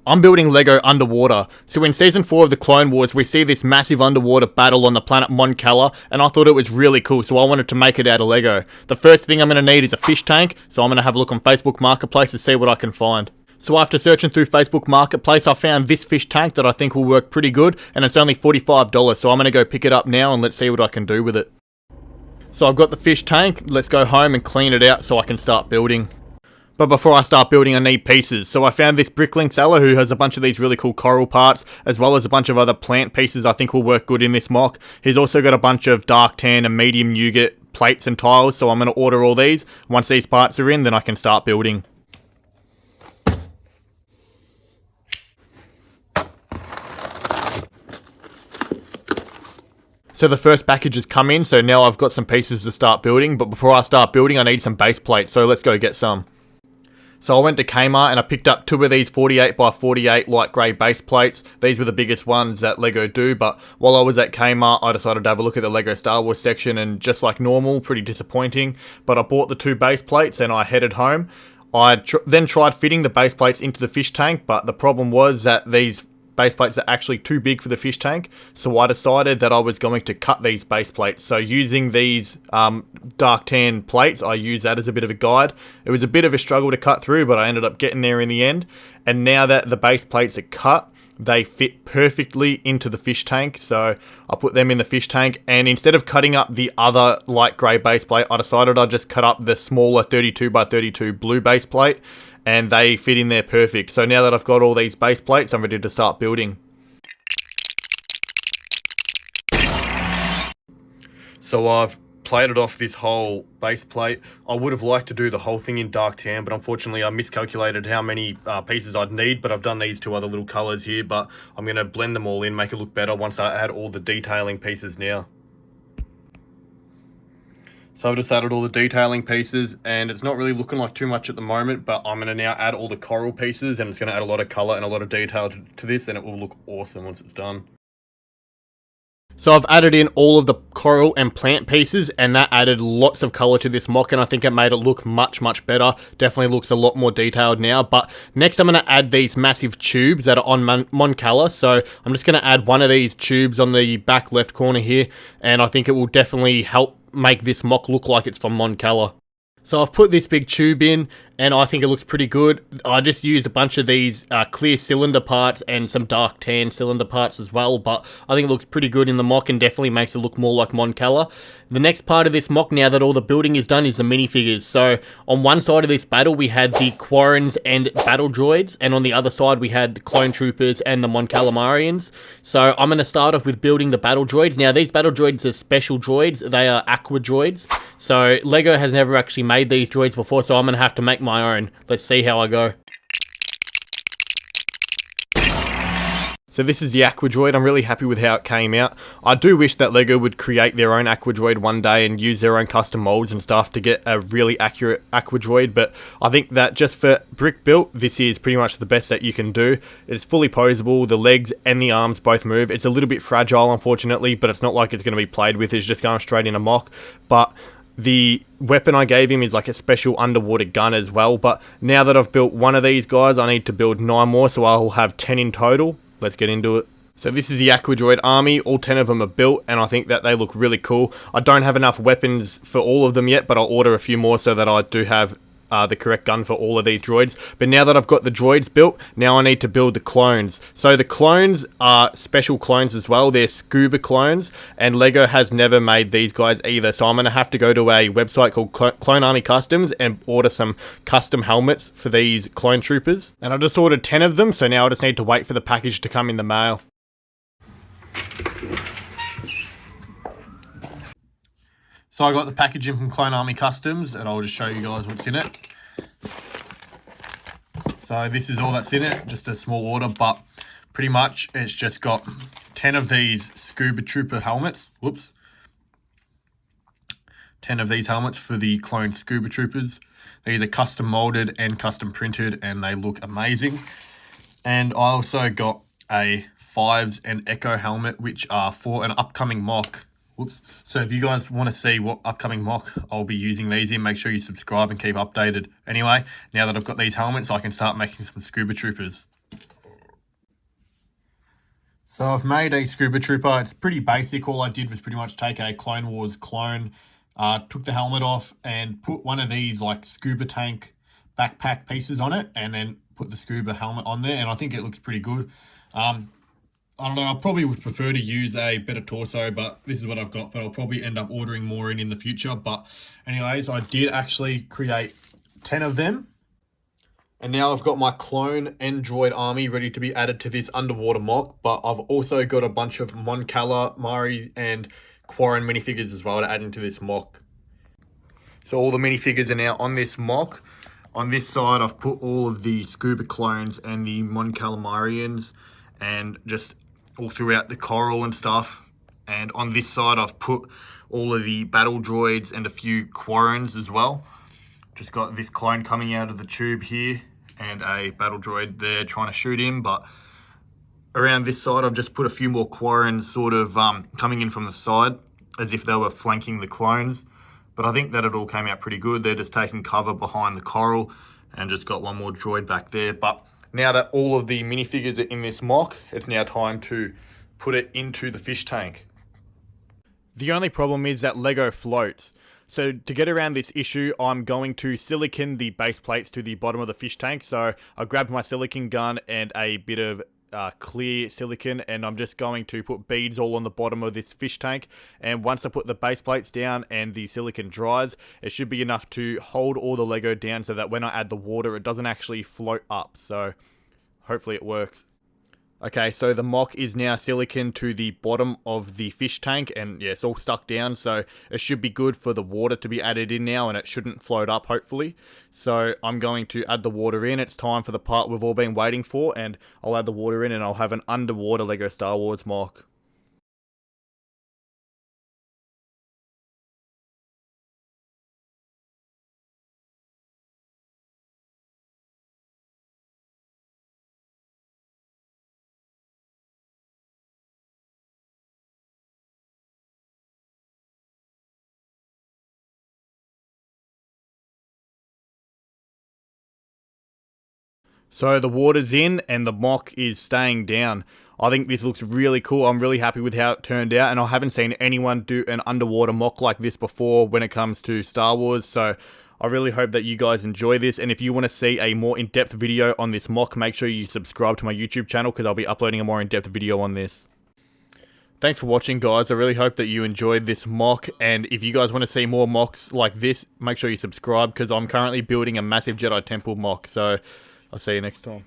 I'm building Lego underwater. So in Season 4 of the Clone Wars, we see this massive underwater battle on the planet Mon Cala, and I thought it was really cool, so I wanted to make it out of Lego. The first thing I'm going to need is a fish tank, so I'm going to have a look on Facebook Marketplace to see what I can find. So after searching through Facebook Marketplace, I found this fish tank that I think will work pretty good, and it's only $45, so I'm going to go pick it up now and let's see what I can do with it. So I've got the fish tank, let's go home and clean it out so I can start building. But before I start building, I need pieces. So I found this bricklink seller who has a bunch of these really cool coral parts, as well as a bunch of other plant pieces I think will work good in this mock. He's also got a bunch of dark tan and medium nougat plates and tiles, so I'm going to order all these. Once these parts are in, then I can start building. So the first package has come in, so now I've got some pieces to start building. But before I start building, I need some base plates, so let's go get some. So I went to Kmart and I picked up 2 of these 48 by 48 light grey base plates. These were the biggest ones that Lego do, but while I was at Kmart, I decided to have a look at the Lego Star Wars section, and just like normal, pretty disappointing. But I bought the 2 base plates and I headed home. I then tried fitting the base plates into the fish tank, but the problem was that these base plates are actually too big for the fish tank, so I decided that I was going to cut these base plates. So using these dark tan plates, I used that as a bit of a guide. It was a bit of a struggle to cut through, but I ended up getting there in the end. And now that the base plates are cut, they fit perfectly into the fish tank, so I put them in the fish tank, and instead of cutting up the other light grey base plate, I decided I'd just cut up the smaller 32 by 32 blue base plate, and they fit in there perfect. So now that I've got all these base plates, I'm ready to start building. So I've plated off this whole base plate. I would have liked to do the whole thing in dark tan, but unfortunately I miscalculated how many pieces I'd need, but I've done these 2 other little colours here, but I'm going to blend them all in, make it look better once I add all the detailing pieces now. So I've just added all the detailing pieces, and it's not really looking like too much at the moment, but I'm going to now add all the coral pieces, and it's going to add a lot of colour and a lot of detail to this, and it will look awesome once it's done. So I've added in all of the coral and plant pieces, and that added lots of colour to this mock, and I think it made it look much better. Definitely looks a lot more detailed now. But next I'm going to add these massive tubes that are on Mon Cala. So I'm just going to add one of these tubes on the back left corner here, and I think it will definitely help make this mock look like it's from Mon Cala. So I've put this big tube in, and I think it looks pretty good. I just used a bunch of these clear cylinder parts and some dark tan cylinder parts as well, but I think it looks pretty good in the mock and definitely makes it look more like Mon Cala. The next part of this mock, now that all the building is done, is the minifigures. So on one side of this battle, we had the Quarrens and battle droids, and on the other side, we had the clone troopers and the Mon Calamarians. So I'm going to start off with building the battle droids. Now, these battle droids are special droids. They are aqua droids. So Lego has never actually made these droids before, so I'm going to have to make my own. Let's see how I go. So this is the Aqua Droid. I'm really happy with how it came out. I do wish that Lego would create their own Aqua Droid one day and use their own custom molds and stuff to get a really accurate Aqua Droid, but I think that just for brick built, this is pretty much the best that you can do. It's fully posable, the legs and the arms both move. It's a little bit fragile, unfortunately, but it's not like it's going to be played with. It's just going straight in a mock, but the weapon I gave him is like a special underwater gun as well. But now that I've built one of these guys, I need to build 9 more, so I'll have 10 in total. Let's get into it. So this is the Aqua Droid army. All 10 of them are built, and I think that they look really cool. I don't have enough weapons for all of them yet, but I'll order a few more so that I do have the correct gun for all of these droids. But now that I've got the droids built, now I need to build the clones. So the clones are special clones as well. They're scuba clones, and Lego has never made these guys either. So I'm going to have to go to a website called Clone Army Customs and order some custom helmets for these clone troopers. And I just ordered 10 of them, so now I just need to wait for the package to come in the mail. So I got the package in from Clone Army Customs, and I'll just show you guys what's in it. So this is all that's in it, just a small order, but pretty much it's just got 10 of these Scuba Trooper helmets. Whoops. 10 of these helmets for the clone Scuba Troopers. These are custom molded and custom printed, and they look amazing. And I also got a Fives and Echo helmet, which are for an upcoming mock. Whoops. So if you guys want to see what upcoming mock I'll be using these in, make sure you subscribe and keep updated. Anyway, now that I've got these helmets, I can start making some Scuba Troopers. So I've made a Scuba Trooper. It's pretty basic. All I did was pretty much take a Clone Wars clone, took the helmet off and put one of these like scuba tank backpack pieces on it, and then put the scuba helmet on there, and I think it looks pretty good. I don't know, I probably would prefer to use a better torso, but this is what I've got, but I'll probably end up ordering more in the future. But anyways, I did actually create 10 of them. And now I've got my clone and droid army ready to be added to this underwater mock, but I've also got a bunch of Mon Calamari and Quarren minifigures as well to add into this mock. So all the minifigures are now on this mock. On this side, I've put all of the Scuba clones and the Mon Calamarians and just all throughout the coral and stuff. And on this side, I've put all of the battle droids and a few Quarrens as well. Just got this clone coming out of the tube here and a battle droid there trying to shoot him. But around this side, I've just put a few more Quarrens sort of coming in from the side as if they were flanking the clones. But I think that it all came out pretty good. They're just taking cover behind the coral and just got one more droid back there. But now that all of the minifigures are in this mock, it's now time to put it into the fish tank. The only problem is that Lego floats. So to get around this issue, I'm going to silicon the base plates to the bottom of the fish tank. So I grabbed my silicon gun and a bit of clear silicon, and I'm just going to put beads all on the bottom of this fish tank. And once I put the base plates down and the silicon dries, it should be enough to hold all the Lego down so that when I add the water, it doesn't actually float up. So hopefully it works. Okay, so the mock is now silicon to the bottom of the fish tank, and yeah, it's all stuck down, so it should be good for the water to be added in now, and it shouldn't float up, hopefully. So I'm going to add the water in. It's time for the part we've all been waiting for, and I'll add the water in, and I'll have an underwater Lego Star Wars mock. So the water's in and the mock is staying down. I think this looks really cool. I'm really happy with how it turned out, and I haven't seen anyone do an underwater mock like this before when it comes to Star Wars. So I really hope that you guys enjoy this, and if you want to see a more in-depth video on this mock, make sure you subscribe to my YouTube channel because I'll be uploading a more in-depth video on this. Thanks for watching, guys. I really hope that you enjoyed this mock, and if you guys want to see more mocks like this, make sure you subscribe because I'm currently building a massive Jedi Temple mock. So I'll see you next time.